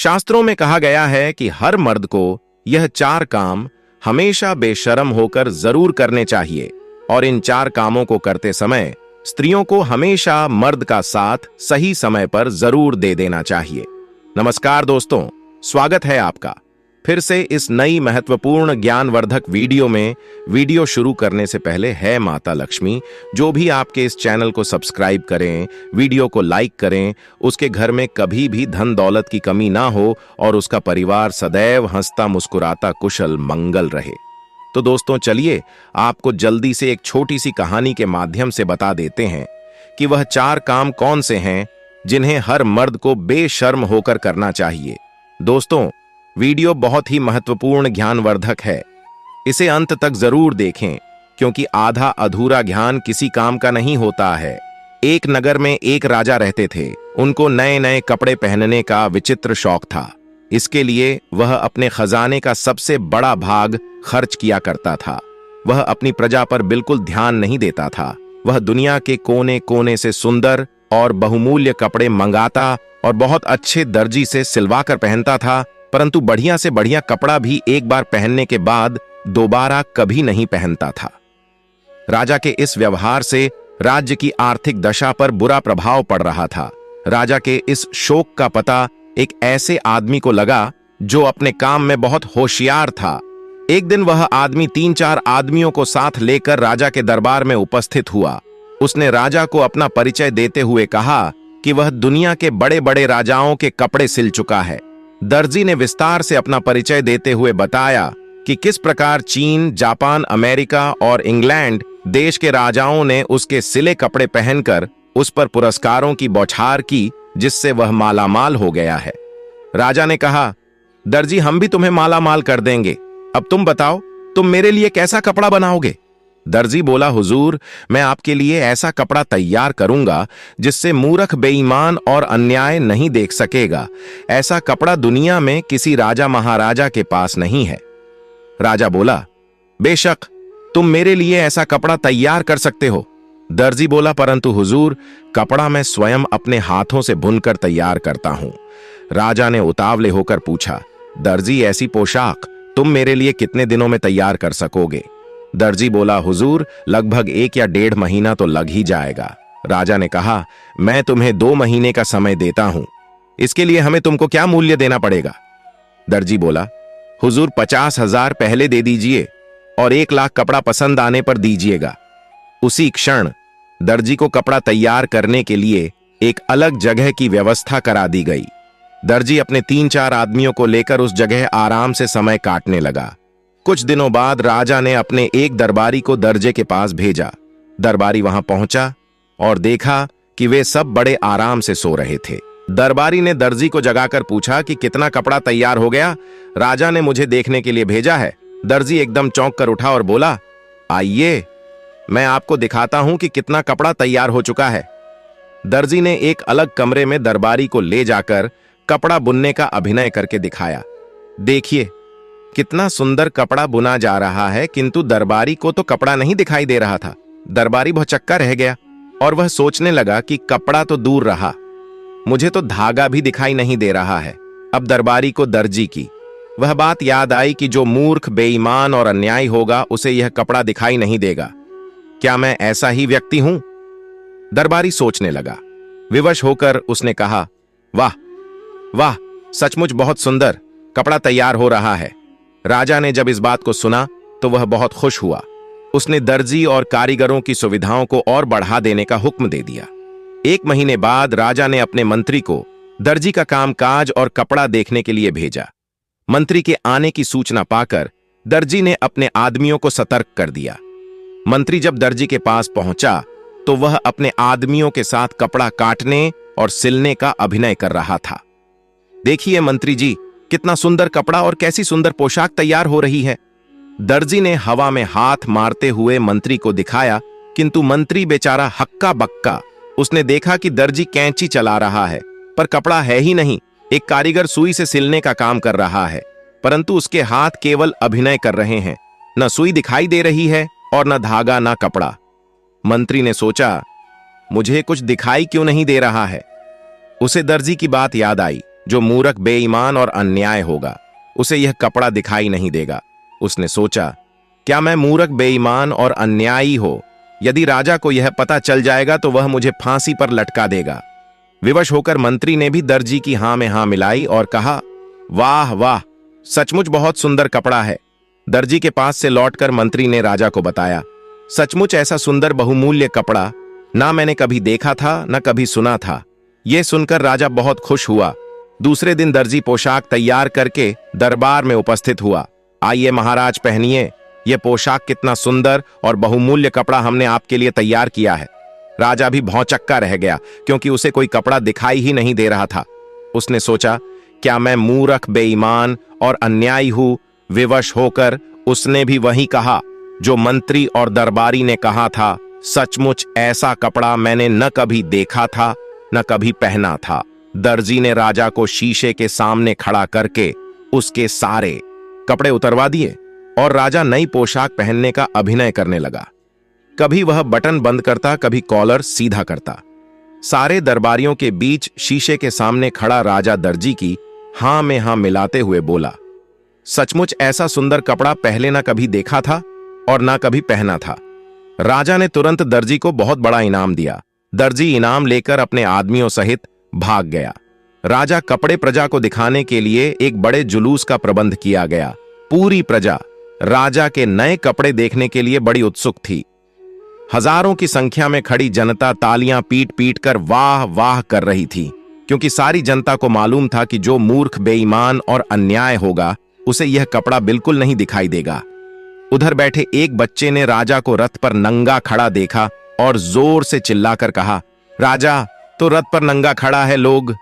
शास्त्रों में कहा गया है कि हर मर्द को यह 4 काम हमेशा बेशर्म होकर जरूर करने चाहिए और इन 4 कामों को करते समय स्त्रियों को हमेशा मर्द का साथ सही समय पर जरूर दे देना चाहिए। नमस्कार दोस्तों, स्वागत है आपका फिर से इस नई महत्वपूर्ण ज्ञानवर्धक वीडियो में। वीडियो शुरू करने से पहले है माता लक्ष्मी जो भी आपके इस चैनल को सब्सक्राइब करें, वीडियो को लाइक करें, उसके घर में कभी भी धन दौलत की कमी ना हो और उसका परिवार सदैव हंसता मुस्कुराता कुशल मंगल रहे। तो दोस्तों चलिए आपको जल्दी से एक छोटी सी कहानी के माध्यम से बता देते हैं कि वह 4 काम कौन से हैं जिन्हें हर मर्द को बेशर्म होकर करना चाहिए। दोस्तों, वीडियो बहुत ही महत्वपूर्ण ज्ञानवर्धक है, इसे अंत तक जरूर देखें क्योंकि आधा अधूरा ज्ञान किसी काम का नहीं होता है। एक नगर में एक राजा रहते थे। उनको नए नए कपड़े पहनने का विचित्र शौक था। इसके लिए वह अपने खजाने का सबसे बड़ा भाग खर्च किया करता था। वह अपनी प्रजा पर बिल्कुल ध्यान नहीं देता था। वह दुनिया के कोने कोने से सुंदर और बहुमूल्य कपड़े मंगाता और बहुत अच्छे दर्जी से सिलवा कर पहनता था, परंतु बढ़िया से बढ़िया कपड़ा भी एक बार पहनने के बाद दोबारा कभी नहीं पहनता था। राजा के इस व्यवहार से राज्य की आर्थिक दशा पर बुरा प्रभाव पड़ रहा था। राजा के इस शौक का पता एक ऐसे आदमी को लगा जो अपने काम में बहुत होशियार था। एक दिन वह आदमी 3-4 आदमियों को साथ लेकर राजा के दरबार में उपस्थित हुआ। उसने राजा को अपना परिचय देते हुए कहा कि वह दुनिया के बड़े बड़े राजाओं के कपड़े सिल चुका है। दर्जी ने विस्तार से अपना परिचय देते हुए बताया कि किस प्रकार चीन, जापान, अमेरिका और इंग्लैंड देश के राजाओं ने उसके सिले कपड़े पहनकर उस पर पुरस्कारों की बौछार की, जिससे वह मालामाल हो गया है। राजा ने कहा, दर्जी हम भी तुम्हें मालामाल कर देंगे। अब तुम बताओ, तुम मेरे लिए कैसा कपड़ा बनाओगे? दर्जी बोला, हुजूर मैं आपके लिए ऐसा कपड़ा तैयार करूंगा जिससे मूर्ख, बेईमान और अन्याय नहीं देख सकेगा। ऐसा कपड़ा दुनिया में किसी राजा महाराजा के पास नहीं है। राजा बोला, बेशक तुम मेरे लिए ऐसा कपड़ा तैयार कर सकते हो। दर्जी बोला, परंतु हुजूर कपड़ा मैं स्वयं अपने हाथों से बुनकर तैयार करता हूं। राजा ने उतावले होकर पूछा, दर्जी ऐसी पोशाक तुम मेरे लिए कितने दिनों में तैयार कर सकोगे? दर्जी बोला, हुजूर लगभग 1 या 1.5 महीना तो लग ही जाएगा। राजा ने कहा, मैं तुम्हें 2 महीने का समय देता हूं। इसके लिए हमें तुमको क्या मूल्य देना पड़ेगा? दर्जी बोला, हुजूर 50,000 पहले दे दीजिए और 1 लाख कपड़ा पसंद आने पर दीजिएगा। उसी क्षण दर्जी को कपड़ा तैयार करने के लिए एक अलग जगह की व्यवस्था करा दी गई। दर्जी अपने 3-4 आदमियों को लेकर उस जगह आराम से समय काटने लगा। कुछ दिनों बाद राजा ने अपने एक दरबारी को दर्जे के पास भेजा। दरबारी वहां पहुंचा और देखा कि वे सब बड़े आराम से सो रहे थे। दरबारी ने दर्जी को जगाकर पूछा कि कितना कपड़ा तैयार हो गया? राजा ने मुझे देखने के लिए भेजा है। दर्जी एकदम चौंक कर उठा और बोला, आइए मैं आपको दिखाता हूं कि कितना कपड़ा तैयार हो चुका है। दर्जी ने एक अलग कमरे में दरबारी को ले जाकर कपड़ा बुनने का अभिनय करके दिखाया। देखिए कितना सुंदर कपड़ा बुना जा रहा है, किंतु दरबारी को तो कपड़ा नहीं दिखाई दे रहा था। दरबारी भौचक्का रह गया और वह सोचने लगा कि कपड़ा तो दूर रहा, मुझे तो धागा भी दिखाई नहीं दे रहा है। अब दरबारी को दर्जी की वह बात याद आई कि जो मूर्ख, बेईमान और अन्यायी होगा उसे यह कपड़ा दिखाई नहीं देगा। क्या मैं ऐसा ही व्यक्ति हूं? दरबारी सोचने लगा। विवश होकर उसने कहा, वाह वाह, सचमुच बहुत सुंदर कपड़ा तैयार हो रहा है। राजा ने जब इस बात को सुना तो वह बहुत खुश हुआ। उसने दर्जी और कारीगरों की सुविधाओं को और बढ़ा देने का हुक्म दे दिया। 1 महीने बाद राजा ने अपने मंत्री को दर्जी का कामकाज और कपड़ा देखने के लिए भेजा। मंत्री के आने की सूचना पाकर दर्जी ने अपने आदमियों को सतर्क कर दिया। मंत्री जब दर्जी के पास पहुंचा तो वह अपने आदमियों के साथ कपड़ा काटने और सिलने का अभिनय कर रहा था। देखिए मंत्री जी, कितना सुंदर कपड़ा और कैसी सुंदर पोशाक तैयार हो रही है। दर्जी ने हवा में हाथ मारते हुए मंत्री को दिखाया, किंतु मंत्री बेचारा हक्का बक्का। उसने देखा कि दर्जी कैंची चला रहा है पर कपड़ा है ही नहीं। एक कारीगर सुई से सिलने का काम कर रहा है, परंतु उसके हाथ केवल अभिनय कर रहे हैं। न सुई दिखाई दे रही है और न धागा न कपड़ा। मंत्री ने सोचा, मुझे कुछ दिखाई क्यों नहीं दे रहा है। उसे दर्जी की बात याद आई। जो मूर्ख, बेईमान और अन्याय होगा उसे यह कपड़ा दिखाई नहीं देगा। उसने सोचा, क्या मैं मूर्ख, बेईमान और अन्यायी हो? यदि राजा को यह पता चल जाएगा तो वह मुझे फांसी पर लटका देगा। विवश होकर मंत्री ने भी दर्जी की हां में हां मिलाई और कहा, वाह वाह, सचमुच बहुत सुंदर कपड़ा है। दर्जी के पास से लौटकर मंत्री ने राजा को बताया, सचमुच ऐसा सुंदर बहुमूल्य कपड़ा ना मैंने कभी देखा था न कभी सुना था। यह सुनकर राजा बहुत खुश हुआ। दूसरे दिन दर्जी पोशाक तैयार करके दरबार में उपस्थित हुआ। आइए महाराज, पहनिए, यह पोशाक कितना सुंदर और बहुमूल्य कपड़ा हमने आपके लिए तैयार किया है। राजा भी भौंचक्का रह गया क्योंकि उसे कोई कपड़ा दिखाई ही नहीं दे रहा था। उसने सोचा, क्या मैं मूर्ख, बेईमान और अन्यायी हूं? विवश होकर उसने भी वही कहा जो मंत्री और दरबारी ने कहा था। सचमुच ऐसा कपड़ा मैंने न कभी देखा था न कभी पहना था। दर्जी ने राजा को शीशे के सामने खड़ा करके उसके सारे कपड़े उतरवा दिए और राजा नई पोशाक पहनने का अभिनय करने लगा। कभी वह बटन बंद करता, कभी कॉलर सीधा करता। सारे दरबारियों के बीच शीशे के सामने खड़ा राजा दर्जी की हां में हां मिलाते हुए बोला, सचमुच ऐसा सुंदर कपड़ा पहले ना कभी देखा था और ना कभी पहना था। राजा ने तुरंत दर्जी को बहुत बड़ा इनाम दिया। दर्जी इनाम लेकर अपने आदमियों सहित भाग गया। राजा कपड़े प्रजा को दिखाने के लिए एक बड़े जुलूस का प्रबंध किया गया। पूरी प्रजा राजा के नए कपड़े देखने के लिए बड़ी उत्सुक थी। हजारों की संख्या में खड़ी जनता तालियां पीट पीट कर वाह वाह कर रही थी, क्योंकि सारी जनता को मालूम था कि जो मूर्ख, बेईमान और अन्याय होगा उसे यह कपड़ा बिल्कुल नहीं दिखाई देगा। उधर बैठे एक बच्चे ने राजा को रथ पर नंगा खड़ा देखा और जोर से चिल्लाकर कहा, राजा तो रथ पर नंगा खड़ा है। लोग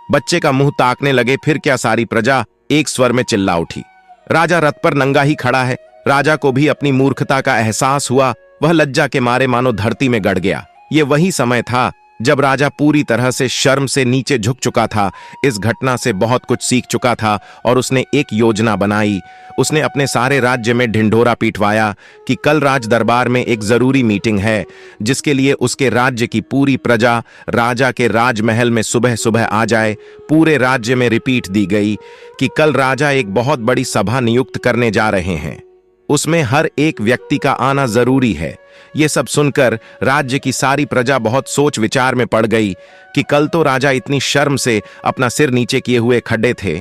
बच्चे का मुंह ताकने लगे। फिर क्या सारी प्रजा एक स्वर में चिल्ला उठी, राजा रथ पर नंगा ही खड़ा है। राजा को भी अपनी मूर्खता का एहसास हुआ। वह लज्जा के मारे मानो धरती में गड़ गया। यह वही समय था जब राजा पूरी तरह से शर्म से नीचे झुक चुका था। इस घटना से बहुत कुछ सीख चुका था और उसने एक योजना बनाई। उसने अपने सारे राज्य में ढिंढोरा पीटवाया कि कल राज दरबार में एक जरूरी मीटिंग है, जिसके लिए उसके राज्य की पूरी प्रजा राजा के राजमहल में सुबह सुबह आ जाए। पूरे राज्य में रिपीट दी गई कि कल राजा एक बहुत बड़ी सभा नियुक्त करने जा रहे हैं, उसमें हर एक व्यक्ति का आना जरूरी है। ये सब सुनकर राज्य की सारी प्रजा बहुत सोच विचार में पड़ गई कि कल तो राजा इतनी शर्म से अपना सिर नीचे किए हुए खड़े थे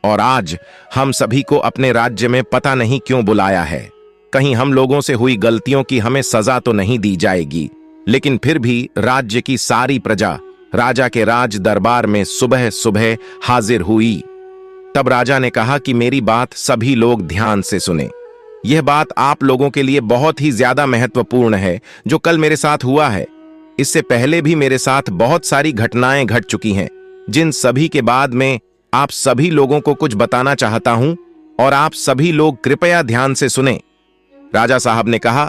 और आज हम सभी को अपने राज्य में पता नहीं क्यों बुलाया है। कहीं हम लोगों से हुई गलतियों की हमें सजा तो नहीं दी जाएगी। लेकिन फिर भी राज्य की सारी प्रजा राजा के राज दरबार में सुबह सुबह हाजिर हुई। तब राजा ने कहा कि मेरी बात सभी लोग ध्यान से सुने। यह बात आप लोगों के लिए बहुत ही ज्यादा महत्वपूर्ण है जो कल मेरे साथ हुआ है। इससे पहले भी मेरे साथ बहुत सारी घटनाएं घट चुकी हैं, जिन सभी के बाद में आप सभी लोगों को कुछ बताना चाहता हूं और आप सभी लोग कृपया ध्यान से सुने। राजा साहब ने कहा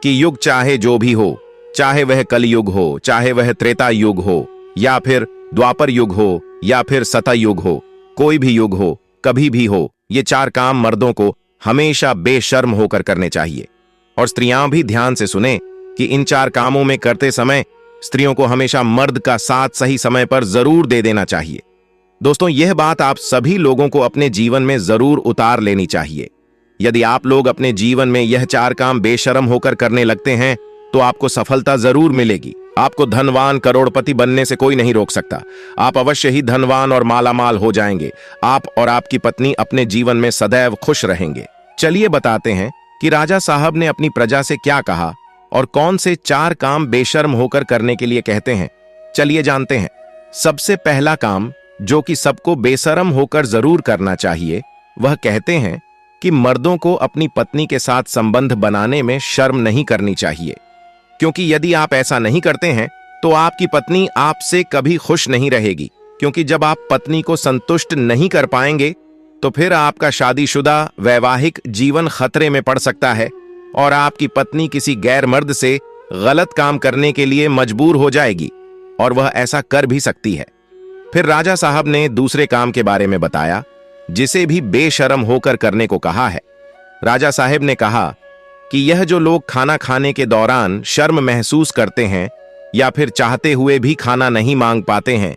कि युग चाहे जो भी हो, चाहे वह कलयुग हो, चाहे वह त्रेता युग हो, या फिर द्वापर युग हो, या फिर सतयुग हो, कोई भी युग हो, कभी भी हो, ये चार काम मर्दों को हमेशा बेशर्म होकर करने चाहिए। और स्त्रियां भी ध्यान से सुने कि इन चार कामों में करते समय स्त्रियों को हमेशा मर्द का साथ सही समय पर जरूर दे देना चाहिए। दोस्तों, यह बात आप सभी लोगों को अपने जीवन में जरूर उतार लेनी चाहिए। यदि आप लोग अपने जीवन में यह चार काम बेशर्म होकर करने लगते हैं तो आपको सफलता जरूर मिलेगी। आपको धनवान, करोड़पति बनने से कोई नहीं रोक सकता। आप अवश्य ही धनवान और मालामाल हो जाएंगे। आप और आपकी पत्नी अपने जीवन में सदैव खुश रहेंगे। चलिए बताते हैं कि राजा साहब ने अपनी प्रजा से क्या कहा और कौन से चार काम बेशर्म होकर करने के लिए कहते हैं। चलिए जानते हैं। सबसे पहला काम जो कि सबको बेशर्म होकर जरूर करना चाहिए, वह कहते हैं कि मर्दों को अपनी पत्नी के साथ संबंध बनाने में शर्म नहीं करनी चाहिए, क्योंकि यदि आप ऐसा नहीं करते हैं तो आपकी पत्नी आपसे कभी खुश नहीं रहेगी। क्योंकि जब आप पत्नी को संतुष्ट नहीं कर पाएंगे तो फिर आपका शादीशुदा वैवाहिक जीवन खतरे में पड़ सकता है और आपकी पत्नी किसी गैर मर्द से गलत काम करने के लिए मजबूर हो जाएगी और वह ऐसा कर भी सकती है। फिर राजा साहब ने दूसरे काम के बारे में बताया जिसे भी बेशर्म होकर करने को कहा है। राजा साहब ने कहा कि यह जो लोग खाना खाने के दौरान शर्म महसूस करते हैं या फिर चाहते हुए भी खाना नहीं मांग पाते हैं,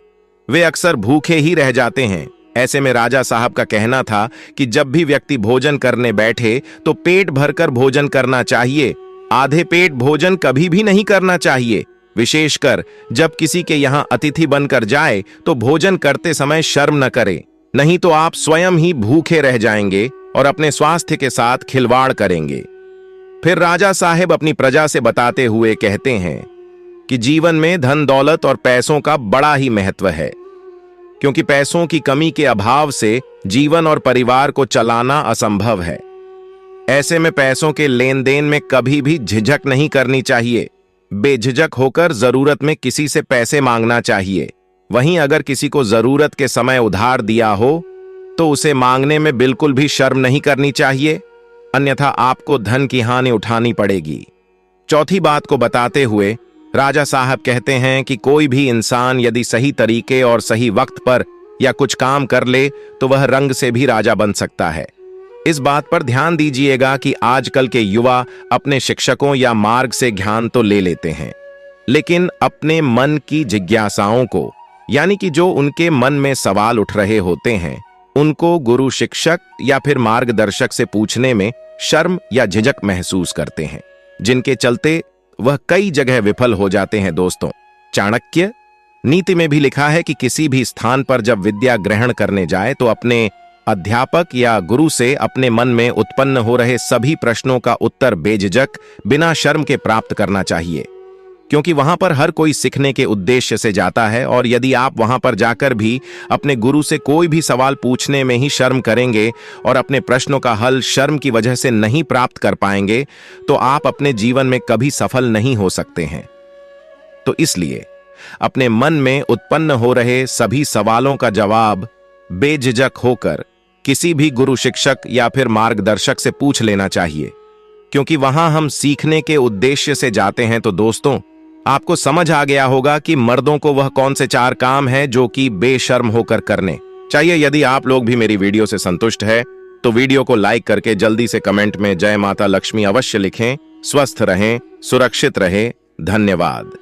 वे अक्सर भूखे ही रह जाते हैं। ऐसे में राजा साहब का कहना था कि जब भी व्यक्ति भोजन करने बैठे तो पेट भरकर भोजन करना चाहिए, आधे पेट भोजन कभी भी नहीं करना चाहिए। विशेषकर जब किसी के यहां अतिथि बनकर जाए तो भोजन करते समय शर्म न करें, नहीं तो आप स्वयं ही भूखे रह जाएंगे और अपने स्वास्थ्य के साथ खिलवाड़ करेंगे। फिर राजा साहब अपनी प्रजा से बताते हुए कहते हैं कि जीवन में धन दौलत और पैसों का बड़ा ही महत्व है, क्योंकि पैसों की कमी के अभाव से जीवन और परिवार को चलाना असंभव है। ऐसे में पैसों के लेन देन में कभी भी झिझक नहीं करनी चाहिए। बेझिझक होकर जरूरत में किसी से पैसे मांगना चाहिए। वहीं अगर किसी को जरूरत के समय उधार दिया हो तो उसे मांगने में बिल्कुल भी शर्म नहीं करनी चाहिए, अन्यथा आपको धन की हानि उठानी पड़ेगी। चौथी बात को बताते हुए राजा साहब कहते हैं कि कोई भी इंसान यदि सही तरीके और सही वक्त पर या कुछ काम कर ले तो वह रंग से भी राजा बन सकता है। इस बात पर ध्यान दीजिएगा कि आजकल के युवा अपने शिक्षकों या मार्ग से ज्ञान तो ले लेते हैं, लेकिन अपने मन की जिज्ञासाओं को, यानी कि जो उनके मन में सवाल उठ रहे होते हैं, उनको गुरु शिक्षक या फिर मार्गदर्शक से पूछने में शर्म या झिझक महसूस करते हैं, जिनके चलते वह कई जगह विफल हो जाते हैं। दोस्तों, चाणक्य नीति में भी लिखा है कि किसी भी स्थान पर जब विद्या ग्रहण करने जाए तो अपने अध्यापक या गुरु से अपने मन में उत्पन्न हो रहे सभी प्रश्नों का उत्तर बेझिझक बिना शर्म के प्राप्त करना चाहिए, क्योंकि वहां पर हर कोई सीखने के उद्देश्य से जाता है। और यदि आप वहां पर जाकर भी अपने गुरु से कोई भी सवाल पूछने में ही शर्म करेंगे और अपने प्रश्नों का हल शर्म की वजह से नहीं प्राप्त कर पाएंगे तो आप अपने जीवन में कभी सफल नहीं हो सकते हैं। तो इसलिए अपने मन में उत्पन्न हो रहे सभी सवालों का जवाब बेझिझक होकर किसी भी गुरु शिक्षक या फिर मार्गदर्शक से पूछ लेना चाहिए, क्योंकि वहां हम सीखने के उद्देश्य से जाते हैं। तो दोस्तों, आपको समझ आ गया होगा कि मर्दों को वह कौन से 4 काम हैं जो कि बेशर्म होकर करने चाहिए। यदि आप लोग भी मेरी वीडियो से संतुष्ट है तो वीडियो को लाइक करके जल्दी से कमेंट में जय माता लक्ष्मी अवश्य लिखें। स्वस्थ रहें, सुरक्षित रहें। धन्यवाद।